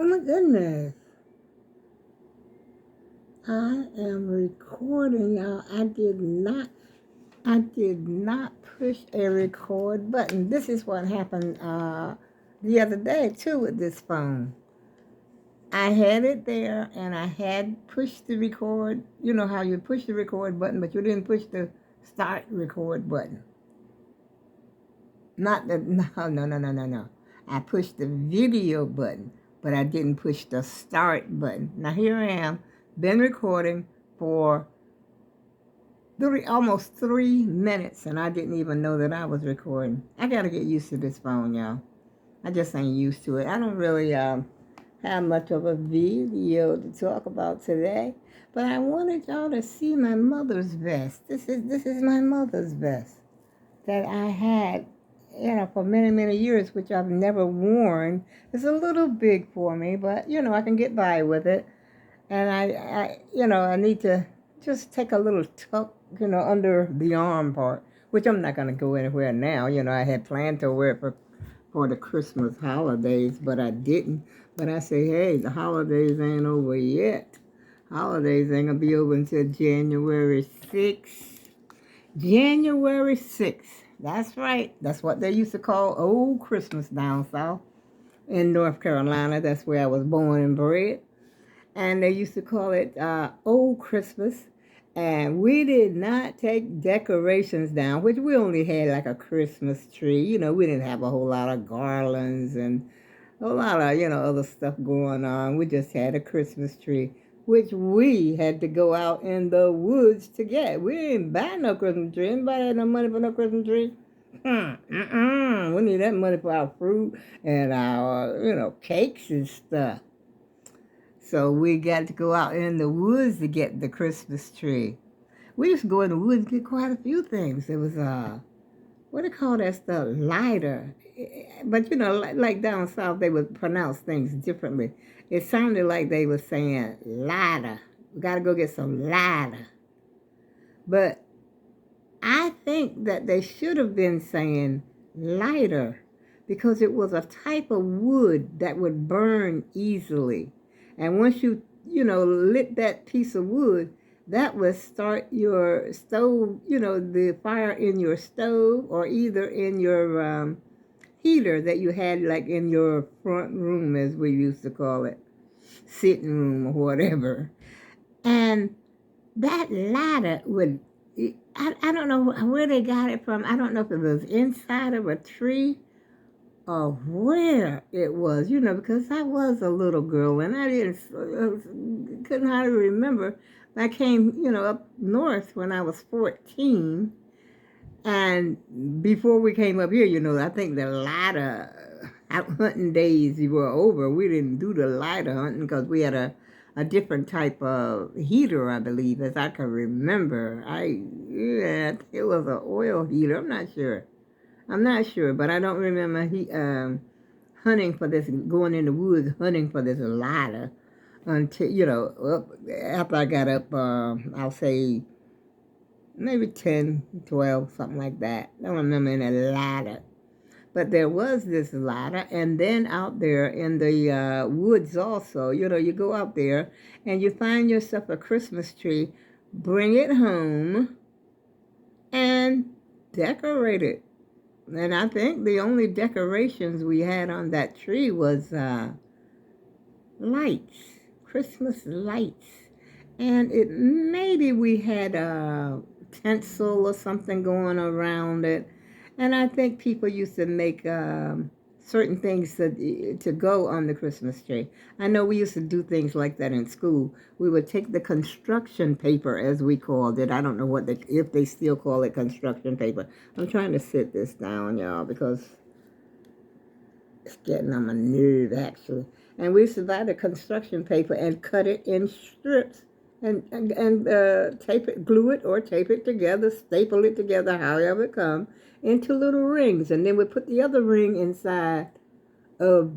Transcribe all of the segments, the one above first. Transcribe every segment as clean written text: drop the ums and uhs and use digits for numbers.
Oh my goodness. I am recording, y'all. I did not push a record button. This is what happened the other day too with this phone. I had it there and I had pushed the record. You know how you push the record button, but you didn't push the start record button. Not the no. I pushed the video button, but I didn't push the start button. Now here I am, been recording for almost 3 minutes, and I didn't even know that I was recording. I gotta get used to this phone, y'all. I just ain't used to it. I don't really have much of a video to talk about today, but I wanted y'all to see my mother's vest. This is my mother's vest that I had, for many, many years, which I've never worn. It's a little big for me, but, I can get by with it. And I need to just take a little tuck, under the arm part, which I'm not going to go anywhere now. I had planned to wear it for the Christmas holidays, but I didn't. But I say, hey, the holidays ain't over yet. Holidays ain't going to be over until January 6th. January 6th. That's right. That's what they used to call Old Christmas down south in North Carolina. That's where I was born and bred. And they used to call it Old Christmas. And we did not take decorations down, which we only had like a Christmas tree. We didn't have a whole lot of garlands and a lot of, other stuff going on. We just had a Christmas tree, which we had to go out in the woods to get. We didn't buy no Christmas tree. Anybody had no money for no Christmas tree? We need that money for our fruit and our, cakes and stuff. So we got to go out in the woods to get the Christmas tree. We used to go in the woods and get quite a few things. There was what do they call that stuff? Lighter. But like down south, they would pronounce things differently. It sounded like they were saying lighter. We got to go get some lighter. But I think that they should have been saying lighter because it was a type of wood that would burn easily. And once you lit that piece of wood, that would start your stove, the fire in your stove or either in your heater that you had like in your front room, as we used to call it, sitting room or whatever. And that ladder would, I don't know where they got it from. I don't know if it was inside of a tree or where it was, because I was a little girl and I couldn't hardly remember. I came, up north when I was 14. And before we came up here, I think the lighter out hunting days were over. We didn't do the lighter hunting because we had a different type of heater, I believe, as I can remember. Yeah, it was an oil heater. I'm not sure, but I don't remember hunting for this, going in the woods hunting for this lighter until, after I got up, I'll say maybe 10, 12, something like that. I don't remember any ladder. But there was this ladder, and then out there in the woods also, you go out there and you find yourself a Christmas tree, bring it home, and decorate it. And I think the only decorations we had on that tree was lights, Christmas lights. And maybe we had a tinsel or something going around it. And I think people used to make certain things to go on the Christmas tree. I know we used to do things like that in school. We would take the construction paper, as we called it. I don't know if they still call it construction paper. I'm trying to sit this down, y'all, because it's getting on my nerve, actually. And we used to buy the construction paper and cut it in strips and tape it, glue it or tape it together, staple it together, however it comes, into little rings. And then we put the other ring inside of,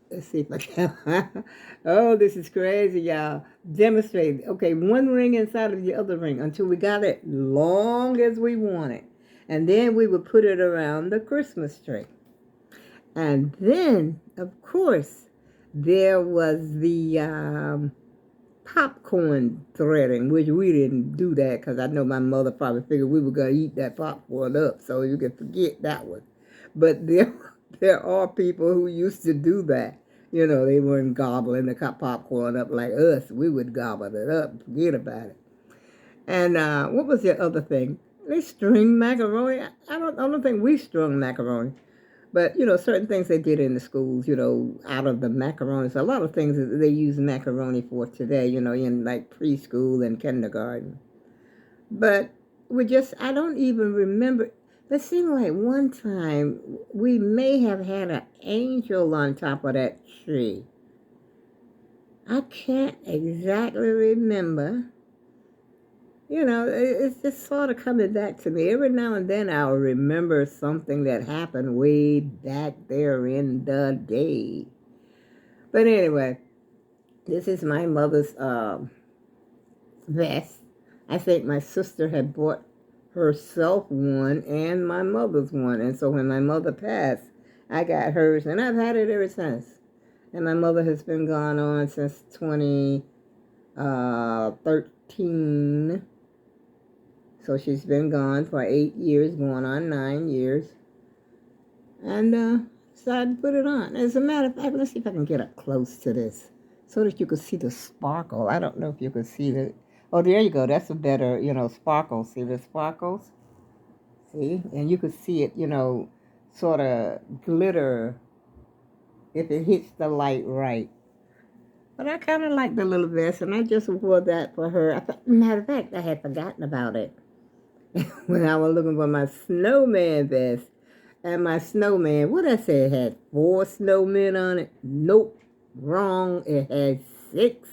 let's see if I can. Oh, this is crazy, y'all. Demonstrate. Okay, one ring inside of the other ring until we got it long as we wanted. And then we would put it around the Christmas tree. And then, of course, There was the popcorn threading, which we didn't do that because I know my mother probably figured we were going to eat that popcorn up, so you can forget that one. But there are people who used to do that. You know, they weren't gobbling the popcorn up like us. We would gobble it up and forget about it. And what was the other thing? They string macaroni. I don't think we strung macaroni. But, certain things they did in the schools, out of the macaroni. So a lot of things that they use macaroni for today, in like preschool and kindergarten. But I don't even remember. It seemed like one time we may have had an angel on top of that tree. I can't exactly remember. It's just sort of coming back to me. Every now and then I'll remember something that happened way back there in the day. But anyway, this is my mother's vest. I think my sister had bought herself one and my mother's one. And so when my mother passed, I got hers, and I've had it ever since. And my mother has been gone on since 2013. So she's been gone for 8 years, going on 9 years. And decided to put it on. As a matter of fact, let's see if I can get up close to this so that you can see the sparkle. I don't know if you can see the... Oh, there you go. That's a better, sparkle. See the sparkles? See? And you can see it, sort of glitter if it hits the light right. But I kind of like the little vest, and I just wore that for her. Matter of fact, I had forgotten about it when I was looking for my snowman vest. And my snowman, what I say, it had 4 snowmen on it? Nope, wrong. It had 6,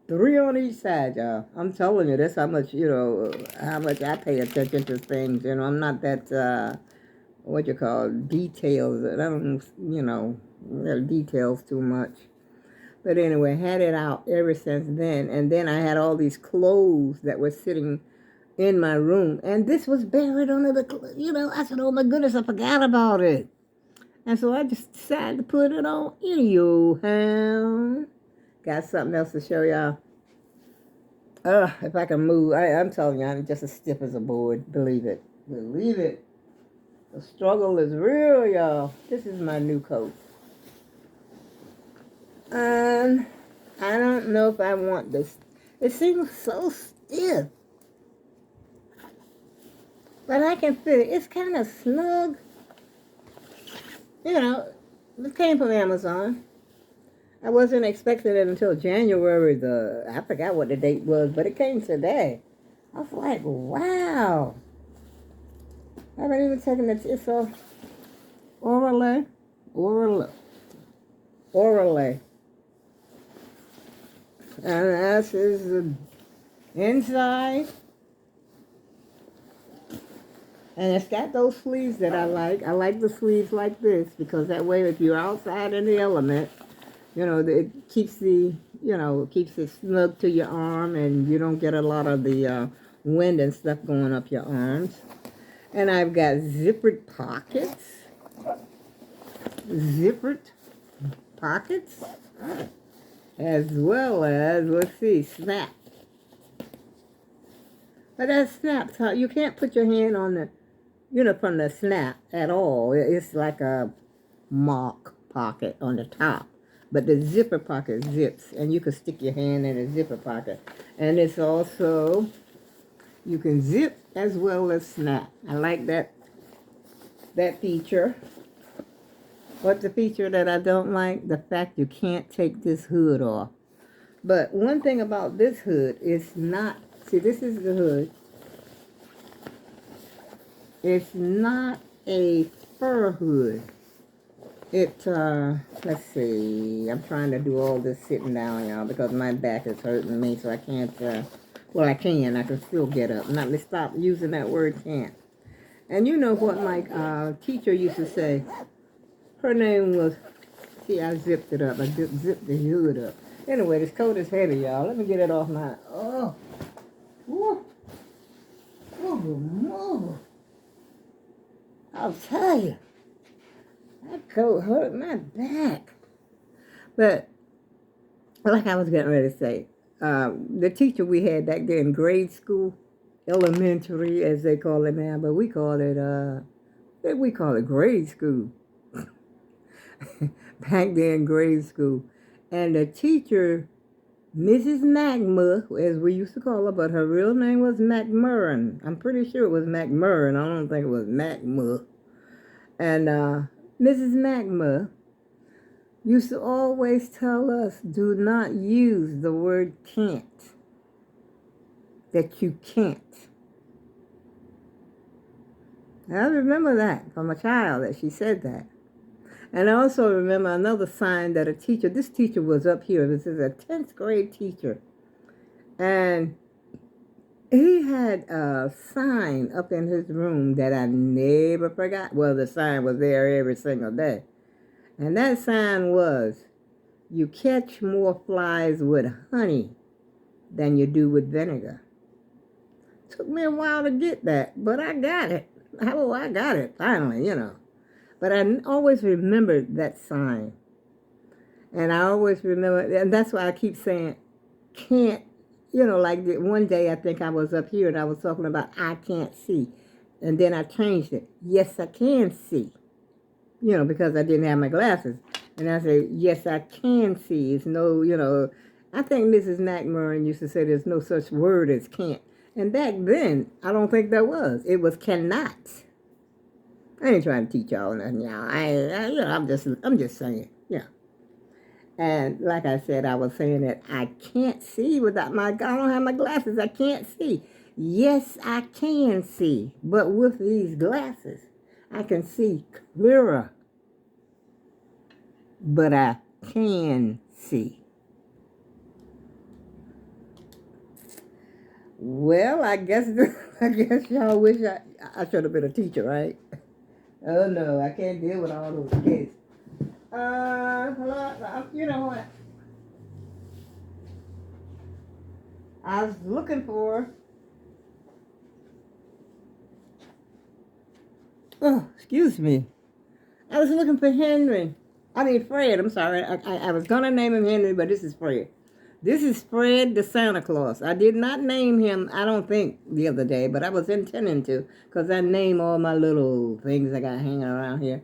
3 on each side, y'all. I'm telling you, that's how much, how much I pay attention to things. I'm not that, details. I don't, details too much. But anyway, had it out ever since then. And then I had all these clothes that were sitting in my room. And this was buried under the, I said, oh my goodness, I forgot about it. And so I just decided to put it on anyhow. Got something else to show y'all. If I can move, I'm telling you, I'm just as stiff as a board. Believe it. Believe it. The struggle is real, y'all. This is my new coat. I don't know if I want this. It seems so stiff. But I can fit it. It's kind of snug. It came from Amazon. I wasn't expecting it until January I forgot what the date was, but it came today. I was like, wow. I haven't even taken it. It's a Orale. And this is the inside. And it's got those sleeves that I like. I like the sleeves like this because that way if you're outside in the element, it keeps keeps it snug to your arm and you don't get a lot of the wind and stuff going up your arms. And I've got zippered pockets. As well as, let's see, snap. But that snaps, you can't put your hand on the, from the snap at all. It's like a mock pocket on the top. But the zipper pocket zips, and you can stick your hand in a zipper pocket. And it's also, you can zip as well as snap. I like that feature. What's the feature that I don't like? The fact you can't take this hood off. But one thing about this hood is not, see, this is the hood. It's not a fur hood. Let's see, I'm trying to do all this sitting down, y'all, because my back is hurting me, so I can't, I can still get up. Let me stop using that word can't. And you know what my teacher used to say? Her name was, see, I zipped it up. I zipped the hood up. Anyway, this coat is heavy, y'all. Let me get it off my, I'll tell you. That coat hurt my back. But like I was getting ready to say, the teacher we had back there in grade school, elementary as they call it now, but we call it grade school. Back there in grade school. And the teacher, Mrs. Magma, as we used to call her, but her real name was McMurrin. I'm pretty sure it was McMurrin. I don't think it was Magma. And Mrs. Magma used to always tell us, do not use the word can't. That you can't. I remember that from a child that she said that. And I also remember another sign that this teacher was up here. This is a 10th grade teacher. And he had a sign up in his room that I never forgot. Well, the sign was there every single day. And that sign was, you catch more flies with honey than you do with vinegar. Took me a while to get that, but I got it. Oh, I got it finally, But I always remembered that sign. And I always remember, and that's why I keep saying, can't, like one day I think I was up here and I was talking about I can't see. And then I changed it. Yes, I can see. Because I didn't have my glasses. And I said, yes, I can see. It's no, I think Mrs. McMurrin used to say there's no such word as can't. And back then, I don't think there was. It was cannot. I ain't trying to teach y'all nothing, y'all. I'm just saying, yeah. And like I said, I was saying that I can't see without I don't have my glasses. I can't see. Yes, I can see. But with these glasses, I can see clearer. But I can see. Well, I guess y'all wish I should have been a teacher, right? Oh no, I can't deal with all those kids. You know what? I was looking for. Oh, excuse me. I was looking for Henry. Fred. I'm sorry. I was gonna name him Henry, but this is Fred. This is Fred the Santa Claus. I did not name him, I don't think, the other day, but I was intending to, because I name all my little things I got hanging around here.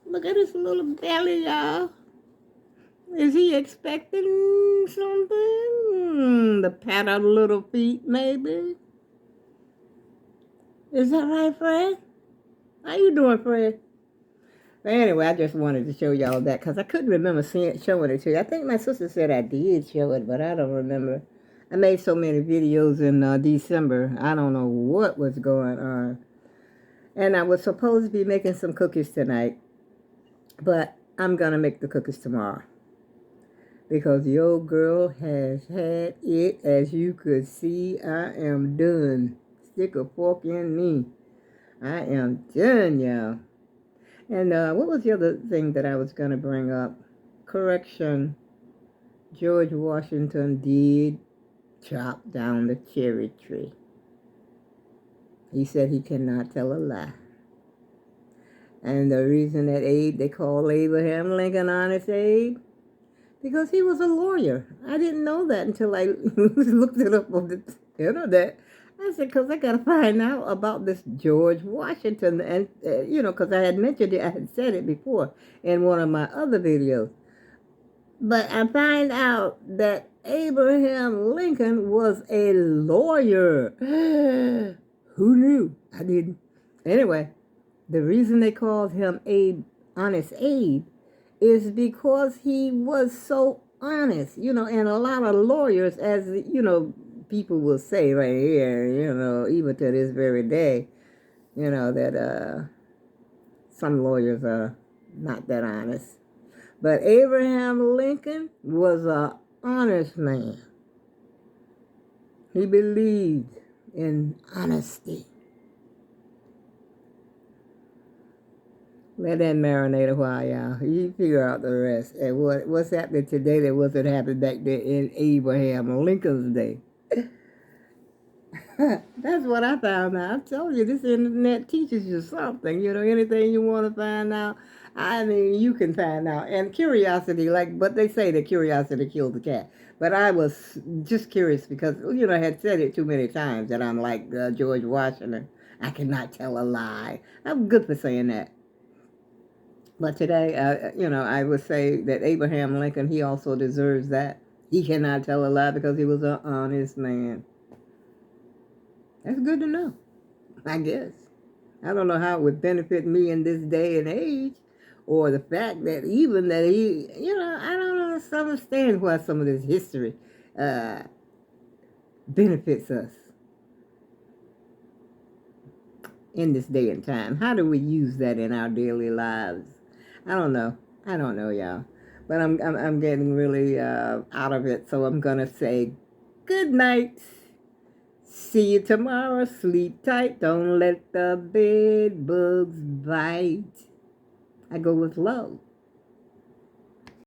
Look at his little belly, y'all. Is he expecting something? The pat on the little feet, maybe? Is that right, Fred? How you doing, Fred? But anyway, I just wanted to show y'all that because I couldn't remember showing it to you. I think my sister said I did show it, but I don't remember. I made so many videos in December. I don't know what was going on. And I was supposed to be making some cookies tonight, but I'm going to make the cookies tomorrow. Because the old girl has had it. As you could see, I am done. Stick a fork in me. I am done, y'all. And what was the other thing that I was going to bring up? Correction. George Washington did chop down the cherry tree. He said he cannot tell a lie. And the reason that they call Abraham Lincoln Honest Abe, because he was a lawyer. I didn't know that until I looked it up on the internet. I said, because I got to find out about this George Washington. And, because I had mentioned it, I had said it before in one of my other videos. But I find out that Abraham Lincoln was a lawyer. Who knew? I didn't. Anyway, the reason they called him Abe, Honest Abe, is because he was so honest, and a lot of lawyers, as, people will say right here, even to this very day, that some lawyers are not that honest. But Abraham Lincoln was an honest man. He believed in honesty. Let that marinate a while, y'all. You figure out the rest. And what's happening today that wasn't happening back there in Abraham Lincoln's day. That's what I found out. I told you, this internet teaches you something. Anything you want to find out. I mean, you can find out. And curiosity, like, but they say that curiosity killed the cat. But I was just curious because, I had said it too many times that I'm like George Washington. I cannot tell a lie. I'm good for saying that. But today, I would say that Abraham Lincoln, he also deserves that. He cannot tell a lie because he was an honest man. That's good to know, I guess. I don't know how it would benefit me in this day and age, or the fact that even that he, I don't understand why some of this history uh, benefits us in this day and time. How do we use that in our daily lives? I don't know. I don't know, y'all. But I'm getting really out of it, so I'm gonna say good night. See you tomorrow. Sleep tight. Don't let the bed bugs bite. I go with love.